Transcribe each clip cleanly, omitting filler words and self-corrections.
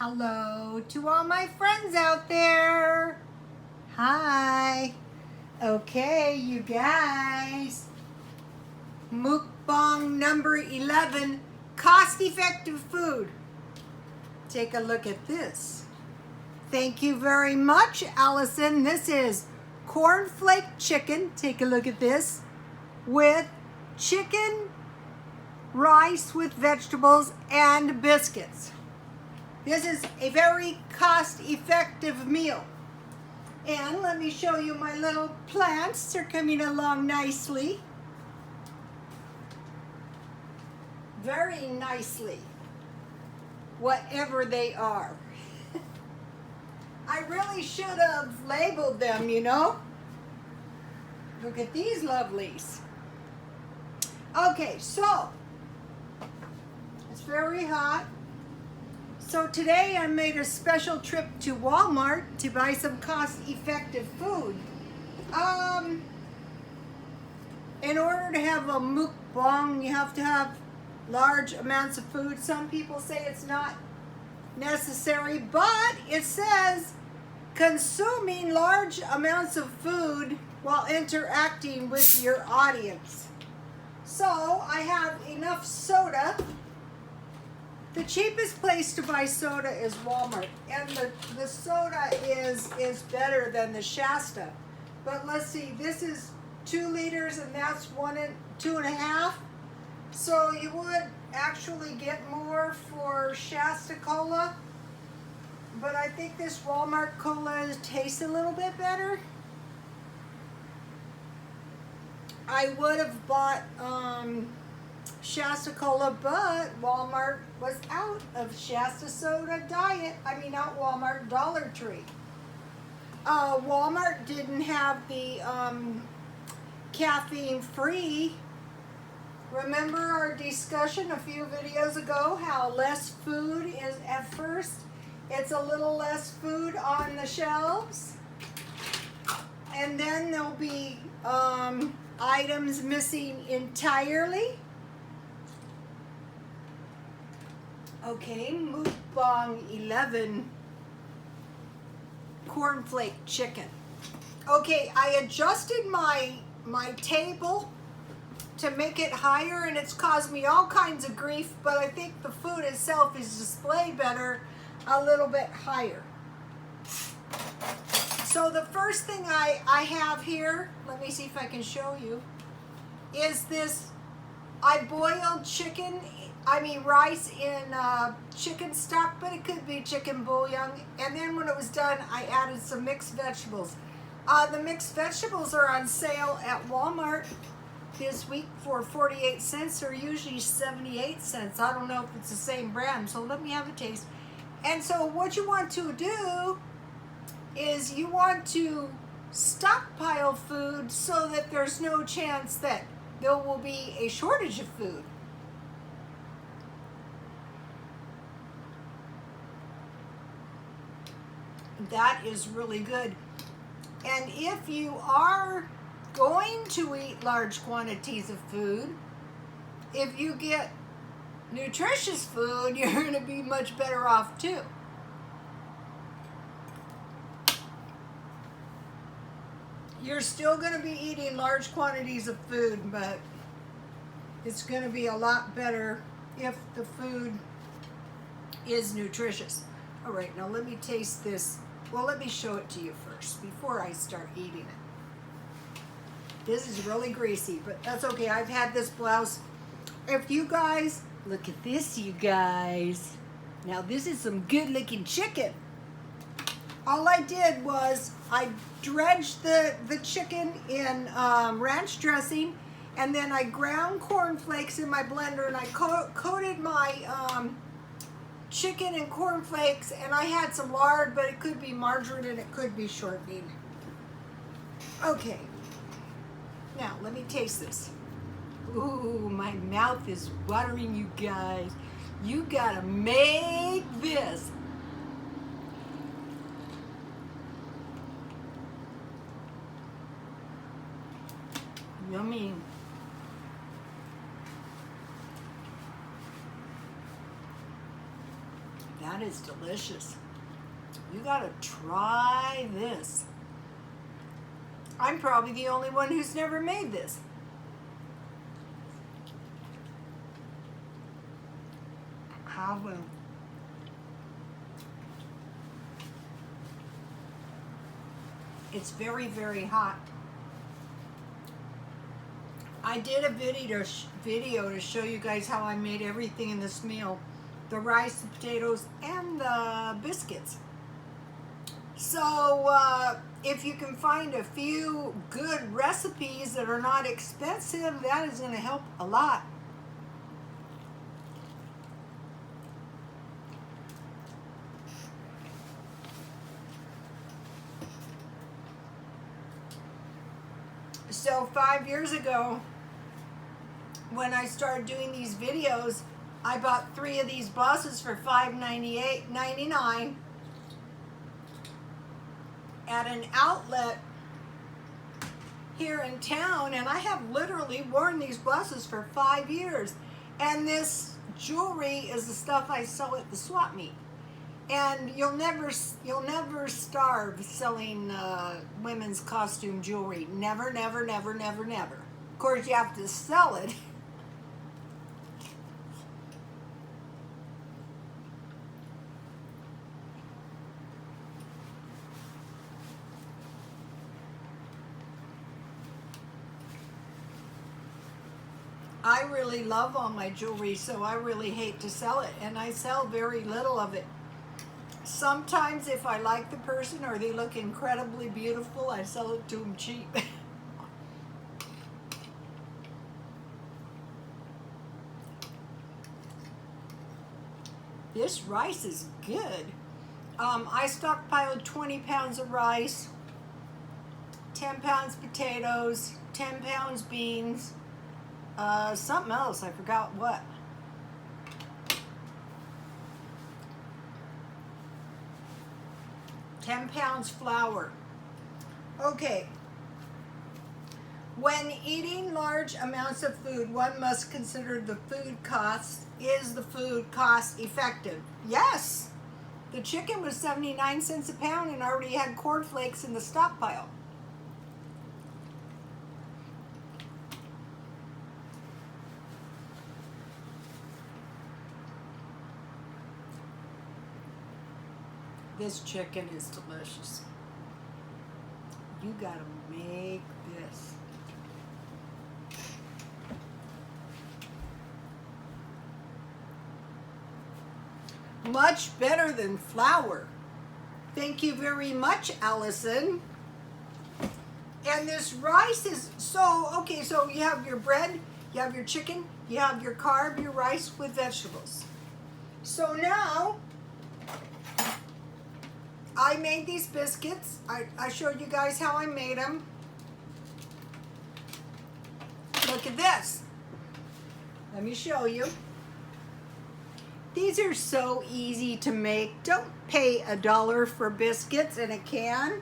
Hello to all my friends out there. Hi. Okay, you guys. Mukbang number 11, cost-effective food. Take a look at this. Thank you very much, Allison. This is Cornflake Chicken. Take a look at this. With chicken, rice with vegetables, and biscuits. This is a very cost-effective meal. And let me show you my little plants. They're coming along nicely. Very nicely. Whatever they are. I really should have labeled them, you know. Look at these lovelies. Okay, so it's very hot. So today I made a special trip to Walmart to buy some cost-effective food. In order to have a mukbang, you have to have large amounts of food. Some people say it's not necessary, but it says consuming large amounts of food while interacting with your audience. So I have enough soda. The cheapest place to buy soda is Walmart, and the soda is better than the Shasta. But let's see, this is 2 liters and that's 2.5. So you would actually get more for Shasta Cola, but I think this Walmart Cola tastes a little bit better. I would have bought Shasta Cola, but Walmart was out of Shasta Soda Diet. Not Walmart, Dollar Tree. Walmart didn't have the caffeine free. Remember our discussion a few videos ago how less food is at first? It's a little less food on the shelves. And then there'll be items missing entirely. Okay, Mukbang 11, Cornflake Chicken. Okay, I adjusted my table to make it higher, and it's caused me all kinds of grief, but I think the food itself is displayed better a little bit higher. So the first thing I have here, let me see if I can show you, is this. I boiled rice in chicken stock, but it could be chicken bouillon. And then when it was done, I added some mixed vegetables. The mixed vegetables are on sale at Walmart this week for 48 cents. They're usually 78 cents. I don't know if it's the same brand, so let me have a taste. And so what you want to do is you want to stockpile food so that there's no chance that there will be a shortage of food. That is really good. And if you are going to eat large quantities of food, if you get nutritious food, you're going to be much better off too. You're still going to be eating large quantities of food, but it's going to be a lot better if the food is nutritious. All right, now let me taste this. Well, let me show it to you first before I start eating it. This is really greasy, but that's okay. I've had this blouse. If you guys, look at this, you guys. Now this is some good looking chicken. All I did was I dredged the chicken in ranch dressing, and then I ground cornflakes in my blender, and I coated my chicken and cornflakes, and I had some lard, but it could be margarine and it could be shortening. Okay, now let me taste this. Ooh, my mouth is watering, you guys. You gotta make this. Yummy. That is delicious. You gotta try this. I'm probably the only one who's never made this. How will? It's very, very hot. I did a video to show you guys how I made everything in this meal. The rice, the potatoes, and the biscuits. So if you can find a few good recipes that are not expensive, that is going to help a lot. So 5 years ago, when I started doing these videos, I bought 3 of these buses for $5.99 at an outlet here in town, and I have literally worn these buses for 5 years. And this jewelry is the stuff I sell at the swap meet. And you'll never starve selling women's costume jewelry. Never, never, never, never, never. Of course, you have to sell it. I really love all my jewelry, so I really hate to sell it, and I sell very little of it. Sometimes if I like the person or they look incredibly beautiful, I sell it to them cheap. This rice is good. I stockpiled 20 pounds of rice, 10 pounds potatoes, 10 pounds beans, something else, I forgot what. $10 pounds flour. Okay. When eating large amounts of food, one must consider the food cost. Is the food cost effective? Yes. The chicken was 79 cents a pound and already had cornflakes in the stockpile. This chicken is delicious. You gotta make this. Much better than flour. Thank you very much, Allison. And this rice is so, okay, so you have your bread, you have your chicken, you have your carb, your rice with vegetables. So now, I made these biscuits. I showed you guys how I made them. Look at this. Let me show you. These are so easy to make. Don't pay $1 for biscuits in a can.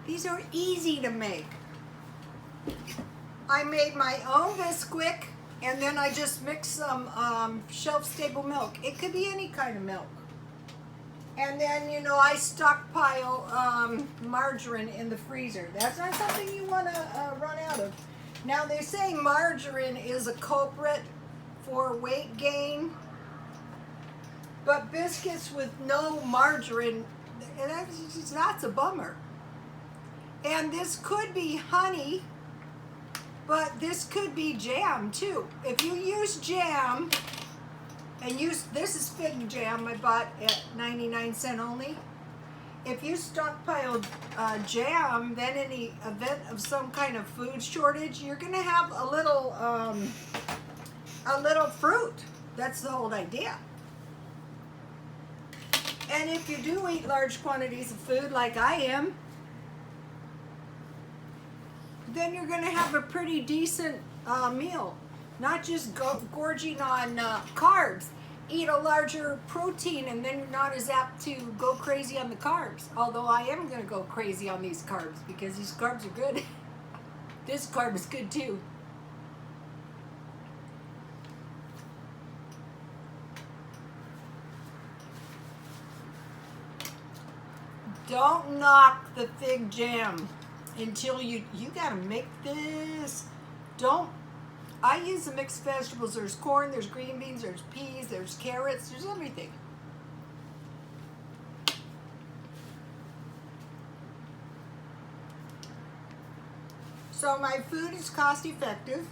These are easy to make. I made my own Bisquick, and then I just mixed some shelf-stable milk. It could be any kind of milk. And then, you know, I stockpile margarine in the freezer. That's not something you want to run out of. Now, they say margarine is a culprit for weight gain. But biscuits with no margarine, that's a bummer. And this could be honey, but this could be jam too. If you use jam, and this is fig jam I bought at 99 cents only. If you stockpile jam, then in the event of some kind of food shortage, you're gonna have a little fruit. That's the whole idea. And if you do eat large quantities of food like I am, then you're gonna have a pretty decent meal. Not just gorging on carbs. Eat a larger protein and then you're not as apt to go crazy on the carbs. Although I am going to go crazy on these carbs because these carbs are good. This carb is good too. Don't knock the fig jam until you gotta make this. Don't, I use the mixed vegetables. There's corn, there's green beans, there's peas, there's carrots, there's everything. So my food is cost effective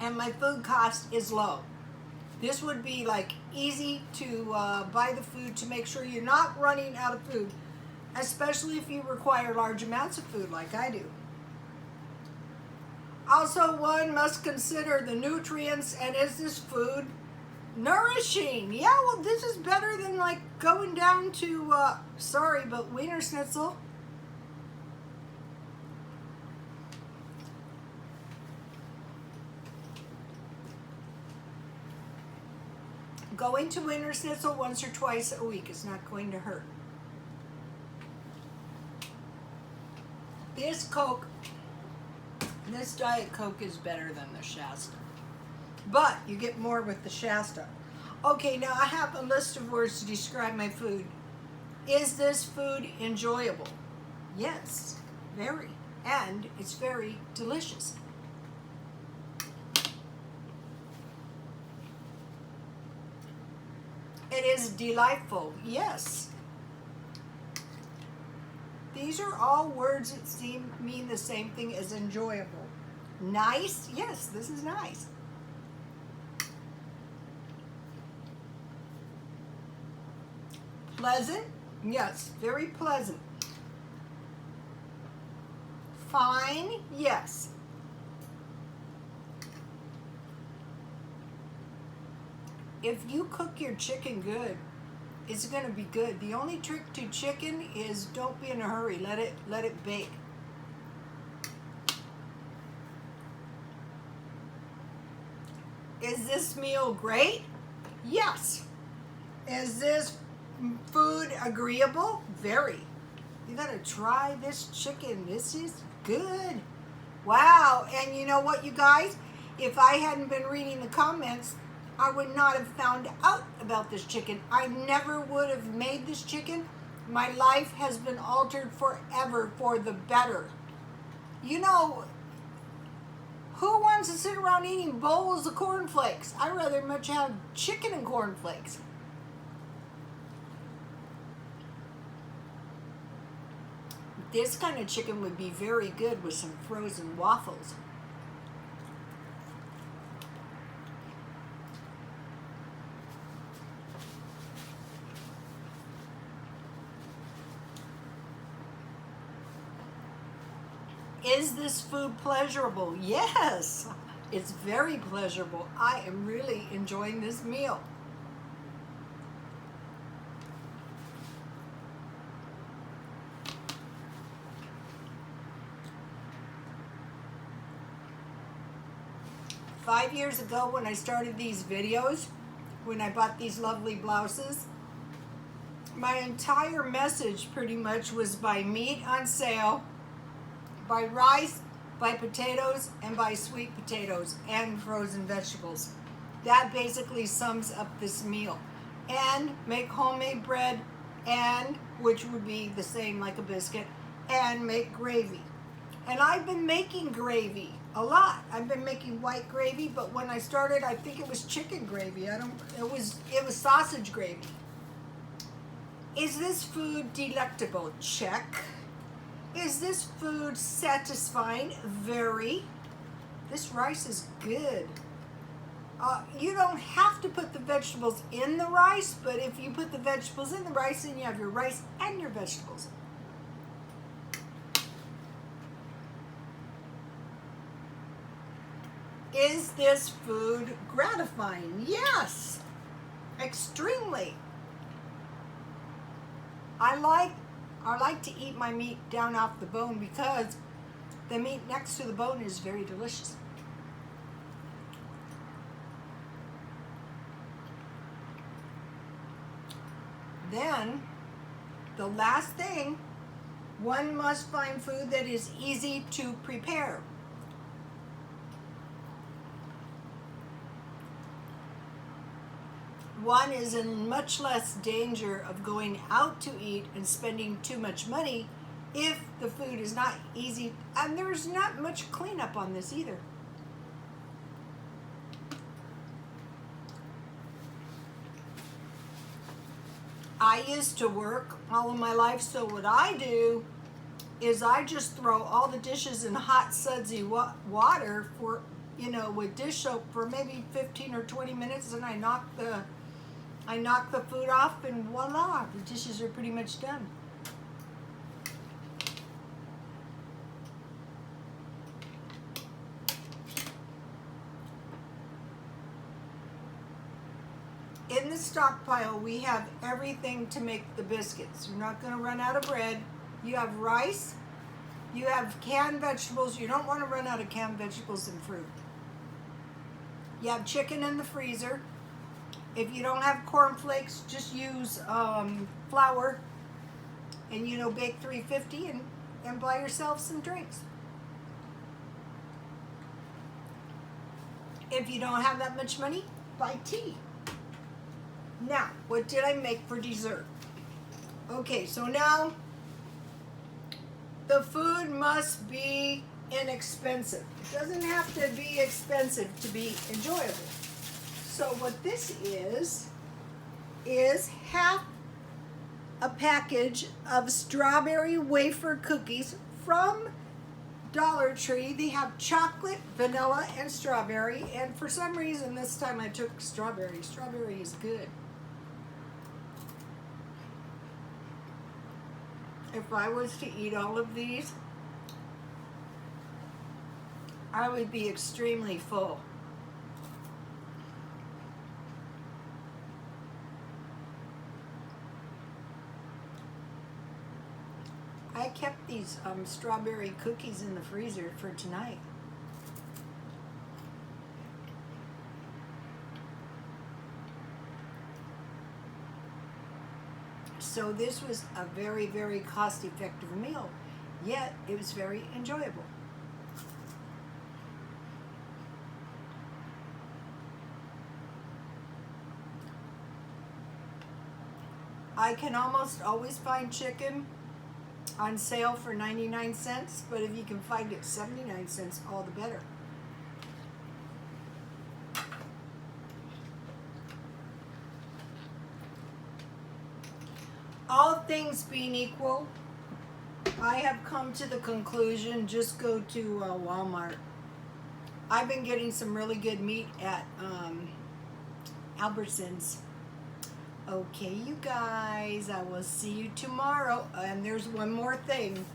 and my food cost is low. This would be like easy to buy the food to make sure you're not running out of food, especially if you require large amounts of food like I do. Also, one must consider the nutrients, and is this food nourishing? Yeah, well, this is better than like going down to, sorry, but Wiener Schnitzel. Going to Wiener Schnitzel once or twice a week is not going to hurt. This Coke, this Diet Coke is better than the Shasta. But you get more with the Shasta. Okay, now I have a list of words to describe my food. Is this food enjoyable? Yes, very. And it's very delicious. It is delightful. Yes. These are all words that mean the same thing as enjoyable. Nice? Yes, this is nice. Pleasant? Yes, very pleasant. Fine? Yes. If you cook your chicken good, it's going to be good. The only trick to chicken is don't be in a hurry. Let it bake. Is this meal great? Yes. Is this food agreeable? Very. You got to try this chicken. This is good. Wow. And you know what, you guys? If I hadn't been reading the comments, I would not have found out about this chicken. I never would have made this chicken. My life has been altered forever for the better. You know, who wants to sit around eating bowls of cornflakes? I'd rather much have chicken and cornflakes. This kind of chicken would be very good with some frozen waffles. Is this food pleasurable? Yes, it's very pleasurable. I am really enjoying this meal. Five years ago when I started these videos, when I bought these lovely blouses, my entire message pretty much was buy meat on sale, buy rice, buy potatoes, and buy sweet potatoes and frozen vegetables. That basically sums up this meal. And make homemade bread, and which would be the same like a biscuit, and make gravy. And I've been making gravy a lot. I've been making white gravy, but when I started, I think it was chicken gravy. It was sausage gravy. Is this food delectable? Check. Is this food satisfying? Very. This rice is good. You don't have to put the vegetables in the rice, but if you put the vegetables in the rice, then you have your rice and your vegetables. Is this food gratifying? Yes, extremely. I like to eat my meat down off the bone because the meat next to the bone is very delicious. Then, the last thing, one must find food that is easy to prepare. one is in much less danger of going out to eat and spending too much money if the food is not easy, and there's not much cleanup on this either. I used to work all of my life, so what I do is I just throw all the dishes in hot sudsy water for, you know, with dish soap for maybe 15 or 20 minutes, and I knock the food off, and voila, the dishes are pretty much done. In the stockpile, we have everything to make the biscuits. You're not going to run out of bread. You have rice. You have canned vegetables. You don't want to run out of canned vegetables and fruit. You have chicken in the freezer. If you don't have cornflakes, just use flour and, you know, bake 350 and buy yourself some drinks. If you don't have that much money, buy tea. Now, what did I make for dessert? Okay, so now the food must be inexpensive. It doesn't have to be expensive to be enjoyable. So what this is half a package of strawberry wafer cookies from Dollar Tree. They have chocolate, vanilla, and strawberry, and for some reason this time I took strawberry. Strawberry is good. If I was to eat all of these, I would be extremely full. I kept these strawberry cookies in the freezer for tonight. So this was a very, very cost-effective meal, yet it was very enjoyable. I can almost always find chicken on sale for 99 cents, but if you can find it 79 cents, all the better. All things being equal, I have come to the conclusion, just go to Walmart. I've been getting some really good meat at Albertsons. Okay, you guys, I will see you tomorrow. And there's one more thing.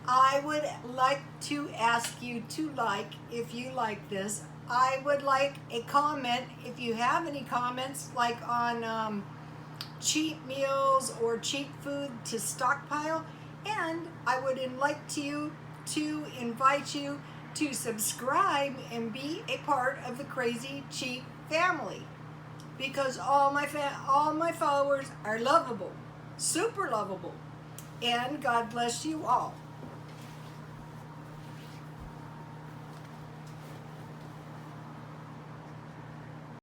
I would like to ask you to like, if you like this, I would like a comment, if you have any comments, like on cheap meals or cheap food to stockpile. And I would like you to invite you to subscribe and be a part of the Crazy Cheap family, because all my followers are lovable, super lovable, and God bless you all.